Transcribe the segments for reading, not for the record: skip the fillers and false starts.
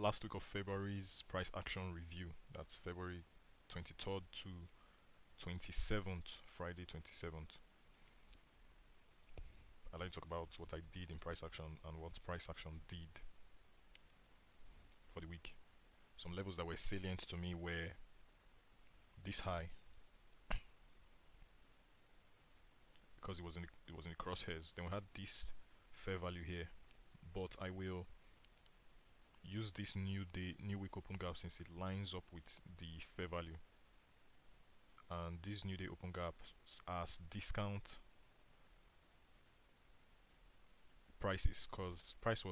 last week of February's price action review. That's February 23rd to 27th, Friday 27th. I'd like to talk about what I did in price action and what price action did for the week. Some levels that were salient to me were this high because it was in the crosshairs. Then we had this fair value here, but I will use this new week open gap since it lines up with the fair value, and this new day open gap as discount prices because price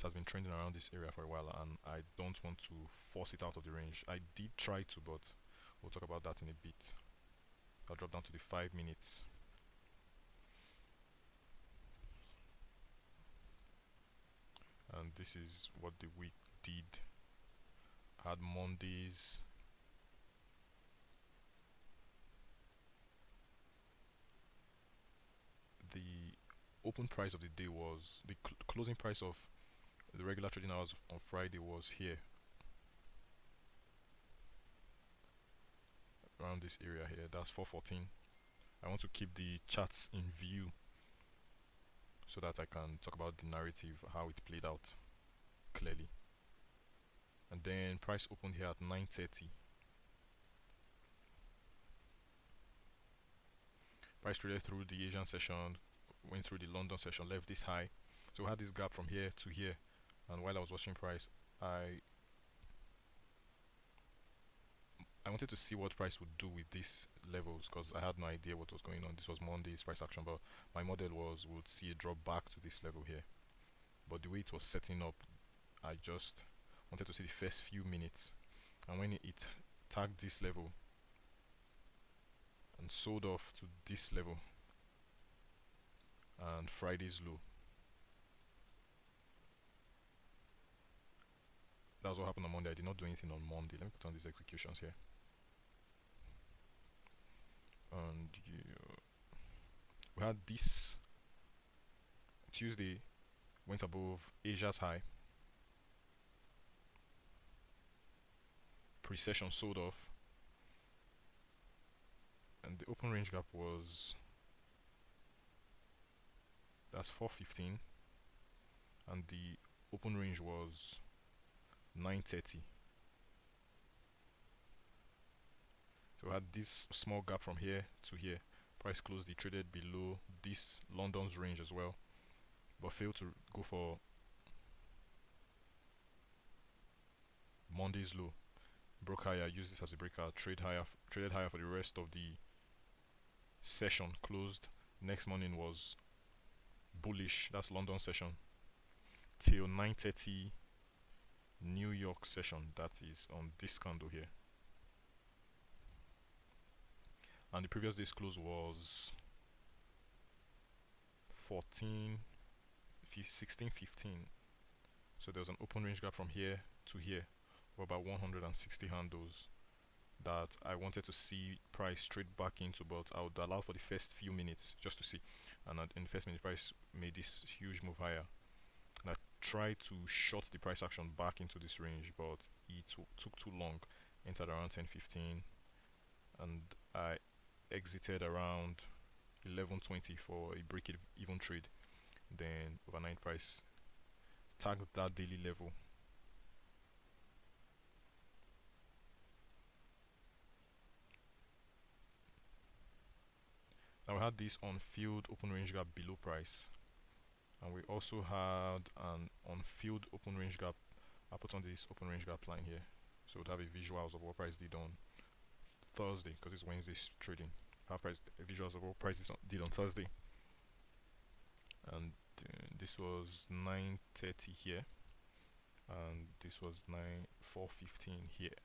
has been trending around this area for a while, and I don't want to force it out of the range. I did try to, but we'll talk about that in a bit. I'll drop down to the 5 minutes. And this is what the week did. Had Mondays. The open price of the day was the closing price of the regular trading hours on Friday was here, around this area here. That's 414. I want to keep the charts in view so that I can talk about the narrative, how it played out clearly. And then price opened here at 9:30. Price traded through the Asian session, went through the London session, left this high. So we had this gap from here to here. And while I was watching price, I wanted to see what price would do with these levels because I had no idea what was going on. This was Monday's price action, but my model was would see a drop back to this level here. But the way it was setting up, I just wanted to see the first few minutes, and when it tagged this level and sold off to this level and Friday's low, that was what happened on Monday. I did not do anything on Monday. Let me put on these executions here. And we had this Tuesday went above Asia's high. Pre-session sold off, and the open range gap was that's 415, and the open range was 930. So we had this small gap from here to here. Price closed, it traded below this London's range as well, but failed to go for Monday's low. Broke higher, used this as a breakout, traded higher for the rest of the session. Closed. Next morning was bullish. That's London session till 9:30 New York session. That is on this candle here. And the previous day's close was 16:15. So there was an open range gap from here to here for about 160 handles that I wanted to see price trade back into, but I would allow for the first few minutes just to see. And in the first minute, price made this huge move higher. And I tried to short the price action back into this range, but it took too long. Entered around 10:15, and I exited around 11:20 for a break even trade. Then overnight price tagged that daily level. Now we had this on field open range gap below price, and we also had an on field open range gap. I put on this open range gap line here, so we'd have a visuals of what price did on Thursday because it's Wednesday's trading. Have price visuals of what price did on Thursday, and this was 9:30 here, and this was 4:15 here.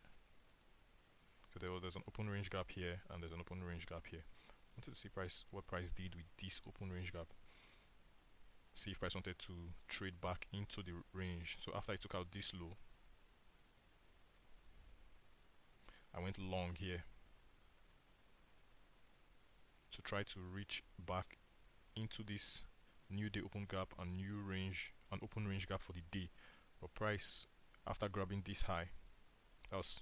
So there's an open range gap here, and there's an open range gap here. I wanted to see what price did with this open range gap. See if price wanted to trade back into the range. So after I took out this low, I went long here to try to reach back into this new day open gap and new range, an open range gap for the day. But price, after grabbing this high, that was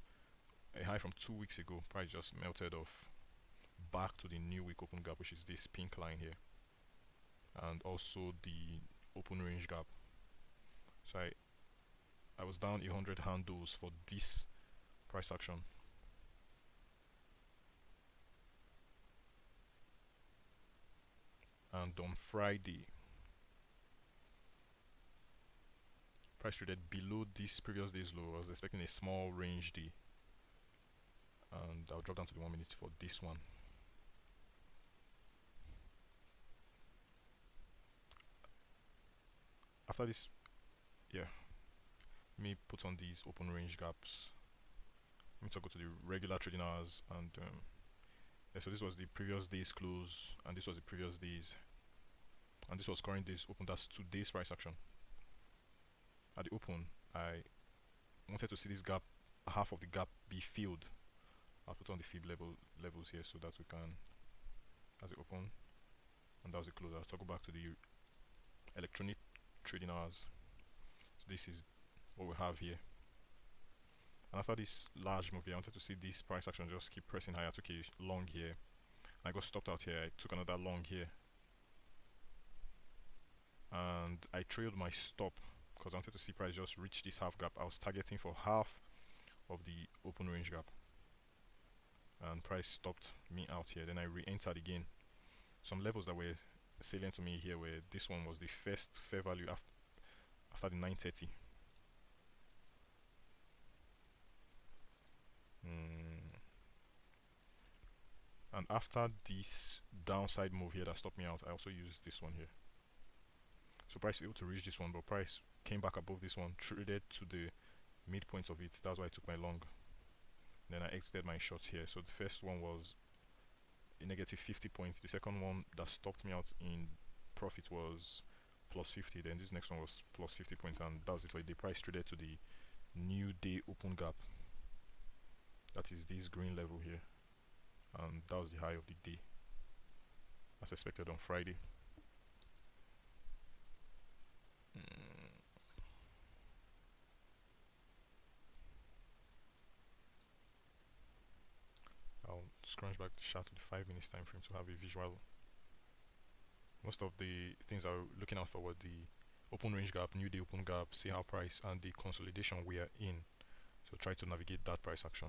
a high from 2 weeks ago, price just melted off back to the new week open gap, which is this pink line here, and also the open range gap. So I was down 100 handles for this price action. And on Friday, price traded below this previous day's low. I was expecting a small range D, and I'll drop down to the 1 minute for this one. After this, yeah, let me put on these open range gaps. Let me go to the regular trading hours, and yeah, so this was the previous day's close, and this was the previous day's, and this was current day's open. That's today's price action. At the open, I wanted to see this gap, half of the gap, be filled. I'll put on the fib levels here so that we can, as it open, and that was the close. I'll go back to the electronic trading hours. So this is what we have here. And after this large move here, I wanted to see this price action just keep pressing higher. I took a long here. I got stopped out here. I took another long here, and I trailed my stop because I wanted to see price just reach this half gap. I was targeting for half of the open range gap, and price stopped me out here. Then I re-entered again. Some levels that were salient to me here were, this one was the first fair value after the 930. And after this downside move here that stopped me out, I also used this one here. So price was able to reach this one, but price came back above this one, traded to the midpoint of it. That's why I took my long. Then I exited my shots here. So the first one was a negative 50 points. The second one that stopped me out in profit was plus 50. Then this next one was plus 50 points, and that was it for the price traded to the new day open gap. That is this green level here, and that was the high of the day, as expected on Friday. I'll scrunch back the chart to the 5 minutes time frame to have a visual. Most of the things I'm looking out for were the open range gap, new day open gap, see how price, and the consolidation we are in. So try to navigate that price action.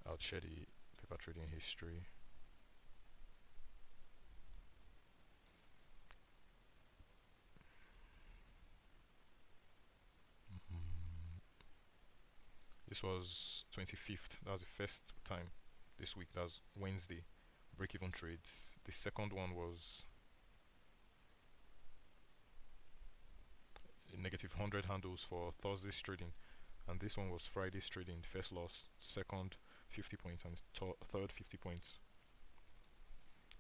I'll share the paper trading history. This was 25th. That was the first time this week. That's Wednesday. Break-even trades. The second one was a negative 100 handles for Thursday's trading, and this one was Friday's trading. First loss, second 50 points, and third 50 points.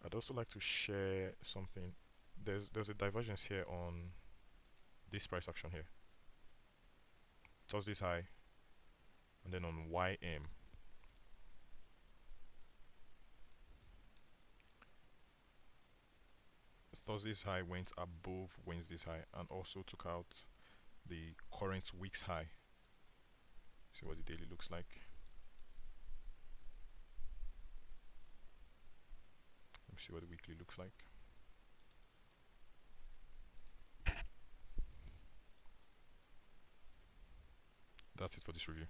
I'd also like to share something. There's a divergence here on this price action here. Thursday's high, and then on YM. Thursday's high went above Wednesday's high and also took out the current week's high. See what the daily looks like. Let me see what the weekly looks like. That's it for this review.